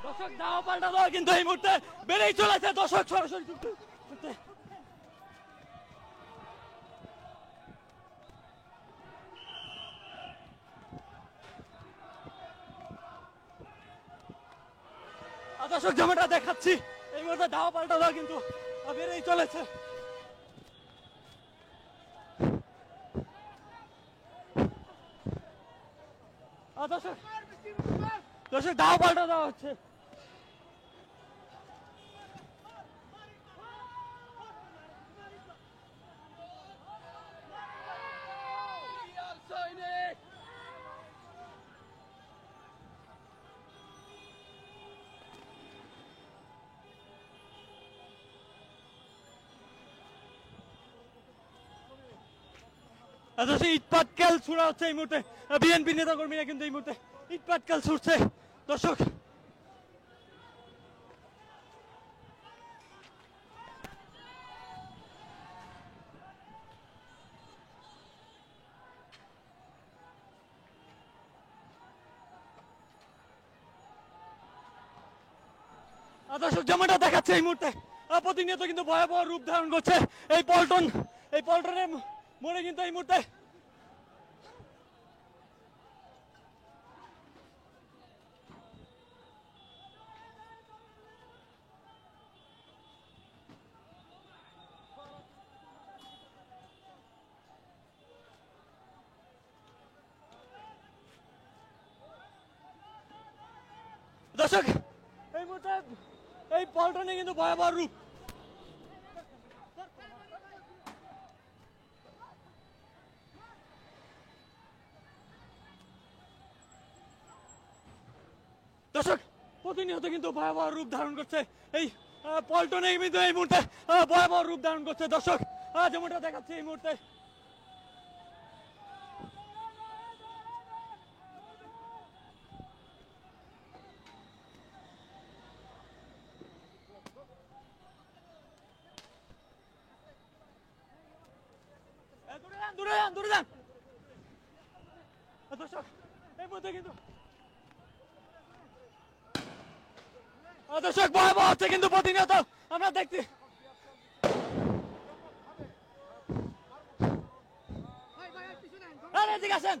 দর্শক দাও পাল্টা দাও কিন্তু এই মুহূর্তে বেড়েই চলেছে দর্শক সরাসরি যুক্ত করতে। দর্শক যেমনটা দেখাচ্ছি এই মুহূর্তে দাও পাল্টা দাও কিন্তু বেড়েই চলেছে। দর্শক দর্শক দাও পাল্টা দেওয়া হচ্ছে। ইটপাটকেল ছুড়া হচ্ছে এই মুহূর্তে, বিএনপি নেতা কর্মীরা কিন্তু এই মুহূর্তে ইটপাটকেল ছুটছে দর্শক। দর্শক যেমনটা দেখাচ্ছে এই মুহূর্তে প্রতিনিয়ত কিন্তু ভয়াবহ রূপ ধারণ করছে এই পল্টনের মোড়ে কিন্তু এই মুহূর্তে দর্শক এই মুহূর্তে এই পল্টনে কিন্তু ভয়াবহ রূপ। দর্শক প্রতিনিয়ত কিন্তু ভয়াবহ রূপ ধারণ করছে এই পল্টনে কিন্তু এই মুহূর্তে ভয়াবহ রূপ ধারণ করছে দর্শক যেমনটা দেখাচ্ছে এই মুহূর্তে। দূরে যান দর্শক এই মুহূর্তে কিন্তু দর্শক ভয়াবহ হচ্ছে কিন্তু প্রতিনিয়ত আমরা দেখছি। আসেন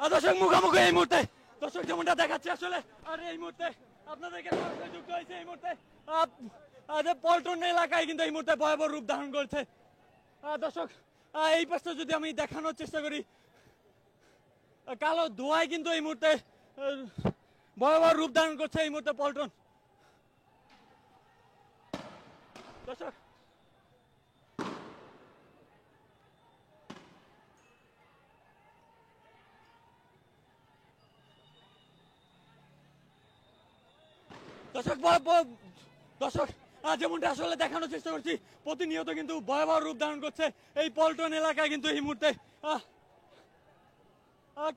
দর্শক মুখোমুখি এই মুহূর্তে দর্শক যেমনটা দেখাচ্ছে আসলে। আর এই মুহূর্তে আপনাদেরকে যুক্ত হয়েছে এই মুহূর্তে পল্টন এলাকায় কিন্তু এই মুহূর্তে ভয়াবহ রূপ ধারণ করছে দর্শক। এই পাশে যদি আমি দেখানোর চেষ্টা করি কালো ধোঁয়ায় কিন্তু এই মুহূর্তে ভয়াবহ রূপ ধারণ করছে এই মুহূর্তে পল্টন দর্শক। দর্শক দর্শক যেমনটা আসলে দেখানোর চেষ্টা করছি প্রতিনিয়ত কিন্তু ভয়াবহ রূপ ধারণ করছে এই পল্টন এলাকায় কিন্তু এই মুহূর্তে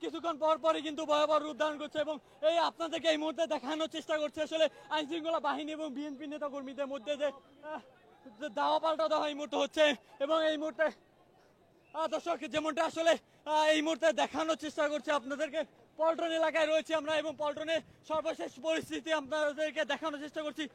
কিছুক্ষণ পর পরই কিন্তু ভয়াবহ রূপ ধারণ করছে এবং এই আপনাদেরকে এই মুহূর্তে দেখানোর চেষ্টা করছে আসলে আইন শৃঙ্খলা বাহিনী এবং বিএনপি নেতা কর্মীদের মধ্যে যে দাওয়া পাল্টা দেওয়া এই মুহূর্তে হচ্ছে এবং এই মুহূর্তে দর্শক যেমনটা আসলে এই মুহূর্তে দেখানোর চেষ্টা করছে আপনাদেরকে পল্টন এলাকায় রয়েছে আমরা এবং পল্টনের সর্বশেষ পরিস্থিতি আপনাদেরকে দেখানোর চেষ্টা করছি।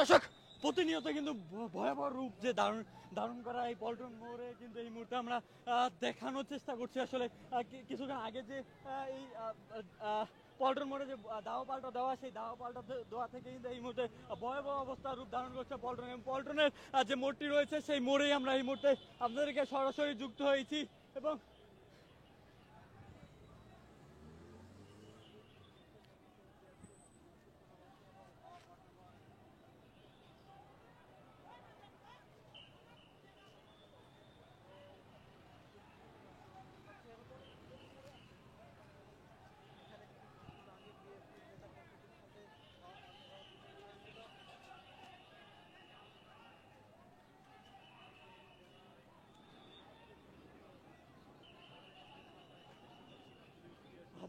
দর্শক প্রতিনিয়ত কিন্তু ভয়াবহ রূপ যে ধারণ করা এই পল্টন মোড়ে কিন্তু এই মুহূর্তে আমরা দেখানোর চেষ্টা করছি আসলে। কিছুক্ষণ আগে যে এই পল্টন মোড়ে যে দাওয়া পাল্টা দেওয়া সেই দাওয়া পাল্টা দেওয়া থেকে কিন্তু এই মুহূর্তে ভয়াবহ অবস্থা রূপ ধারণ করছে পল্টন এবং পল্টনের যে মোড়টি রয়েছে সেই মোড়েই আমরা এই মুহূর্তে আপনাদেরকে সরাসরি যুক্ত হয়েছি এবং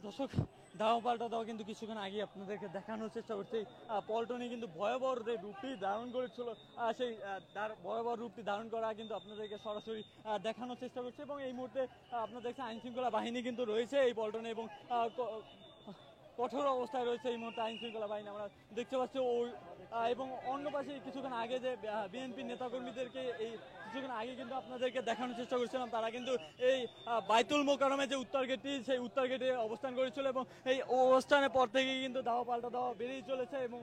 দর্শক, দাও পাল্টা দাও কিন্তু কিছুক্ষণ আগে আপনাদেরকে দেখানোর চেষ্টা করছি পল্টনে কিন্তু ভয়াবহ যে রূপটি ধারণ করেছিল সেই ভয়াবহ রূপটি ধারণ করা কিন্তু আপনাদেরকে সরাসরি দেখানোর চেষ্টা করছে। এবং এই মুহূর্তে আপনার দেখছেন আইন শৃঙ্খলা বাহিনী কিন্তু রয়েছে এই পল্টনে এবং কঠোর অবস্থায় রয়েছে এই মুহূর্তে আইন শৃঙ্খলা বাহিনী আমরা দেখতে পাচ্ছি। এবং অন্য পাশে কিছুক্ষণ আগে যে বিএনপি নেতাকর্মীদেরকে এই কিছুক্ষণ আগে কিন্তু আপনাদেরকে দেখানোর চেষ্টা করছিলাম, তারা কিন্তু এই বাইতুল মোকাররমে যে উত্তর গেটটি সেই উত্তর গেটে অবস্থান করেছিল এবং এই অবস্থানের পর থেকেই কিন্তু দাওয়া পাল্টা দেওয়া বেড়েই চলেছে। এবং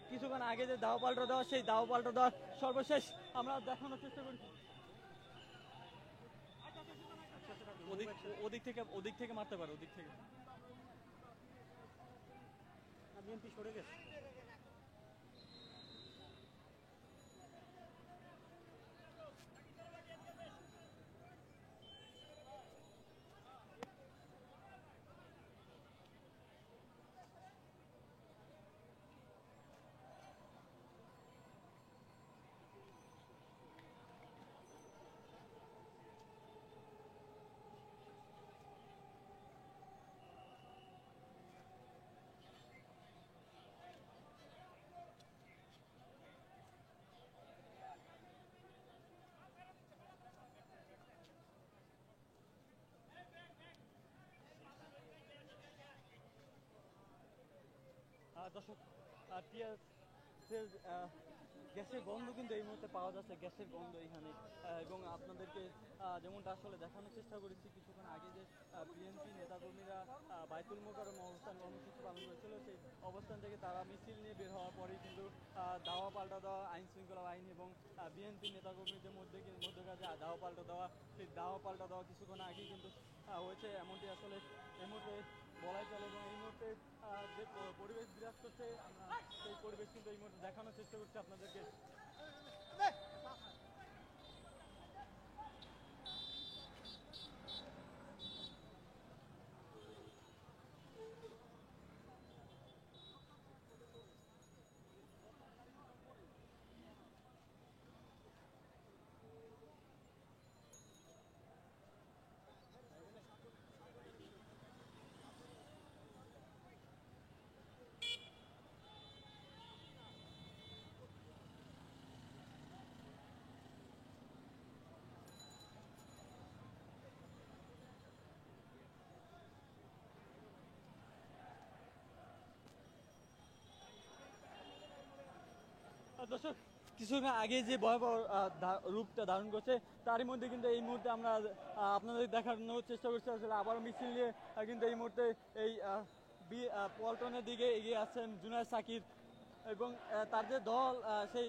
কিছুক্ষণ আগে যে দাওয়া পাল্টা দেওয়া সেই দাওয়া পাল্টা দেওয়ার সর্বশেষ আমরা দেখানোর চেষ্টা করছি। ওদিক থেকে মারতে পারে, ওদিক থেকে বিএনপি সরে গেছে। দর্শক, গ্যাসের গন্ধ কিন্তু এই মুহূর্তে পাওয়া যাচ্ছে, গ্যাসের গন্ধ এখানে। এবং আপনাদেরকে যেমনটা আসলে দেখানোর চেষ্টা করেছি কিছুক্ষণ আগে যে বিএনপি নেতাকর্মীরা বাইতুল মোকাররমে অবস্থান কর্মসূচি পালন করেছিল, সেই অবস্থান থেকে তারা মিছিল নিয়ে বের হওয়ার পরেই কিন্তু দাওয়া পাল্টা দেওয়া আইন শৃঙ্খলা বাহিনী এবং বিএনপি নেতাকর্মীদের মধ্যকার যে দাওয়া পাল্টা দেওয়া সেই দাওয়া পাল্টা দেওয়া কিছুক্ষণ আগেই কিন্তু হয়েছে, এমনটি আসলে এই মুহূর্তে বলাই চলে। এবং এই মুহূর্তে যে পরিবেশ বিরাজ করছে আমরা সেই পরিবেশ কিন্তু এই মুহূর্তে দেখানোর চেষ্টা করছি আপনাদেরকে। দর্শক, কিছুক্ষণ আগে যে ভয়াবহ রূপটা ধারণ করছে তারই মধ্যে কিন্তু এই মুহূর্তে আমরা আপনাদের দেখানোর চেষ্টা করছি আসলে আবারও মিছিল নিয়ে কিন্তু এই মুহূর্তে এই পল্টনের দিকে এগিয়ে আসছেন জুনায়েদ সাকির এবং তার যে দল সেই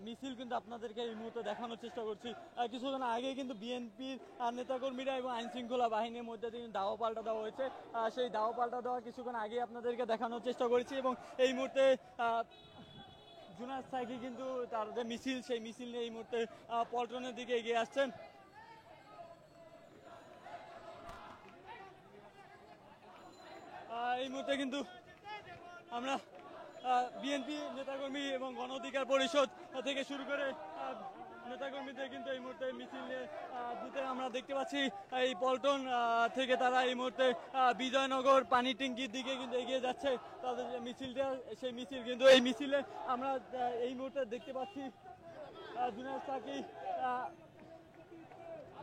মিছিল কিন্তু আপনাদেরকে এই মুহূর্তে দেখানোর চেষ্টা করছি। কিছুক্ষণ আগে কিন্তু বিএনপির নেতাকর্মীরা এবং আইন শৃঙ্খলা বাহিনীর মধ্যে কিন্তু দাওয়া পাল্টা দেওয়া হয়েছে, সেই দাওয়া পাল্টা দেওয়া কিছুক্ষণ আগে আপনাদেরকে দেখানোর চেষ্টা করেছি। এবং এই মুহূর্তে জুনায়েদ সাকি কিন্তু তার যে মিছিল সেই মিছিল নিয়ে এই মুহূর্তে পল্টনের দিকে এগিয়ে আসছেন। এই মুহূর্তে কিন্তু আমরা বিএনপি নেতাকর্মী এবং গণ অধিকার পরিষদ থেকে শুরু করে নেতাকর্মীদের কিন্তু এই মুহূর্তে মিছিল নিয়ে দিতে আমরা দেখতে পাচ্ছি এই পল্টন থেকে তারা এই মুহূর্তে বিজয়নগর পানি ট্যাঙ্কির দিকে কিন্তু এগিয়ে যাচ্ছে তাদের যে মিছিলটা সেই মিছিল কিন্তু এই মিছিলে আমরা এই মুহূর্তে দেখতে পাচ্ছি জুনায়েদ সাকি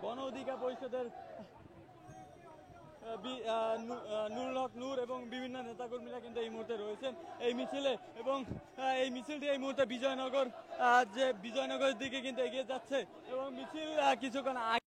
গণ অধিকার পরিষদের নুরুল হক নূর এবং বিভিন্ন নেতাকর্মীরা কিন্তু এই মুহূর্তে রয়েছেন এই মিছিলে। এবং এই মিছিলটি এই মুহূর্তে বিজয়নগরের দিকে কিন্তু এগিয়ে যাচ্ছে এবং মিছিল কিছুক্ষণ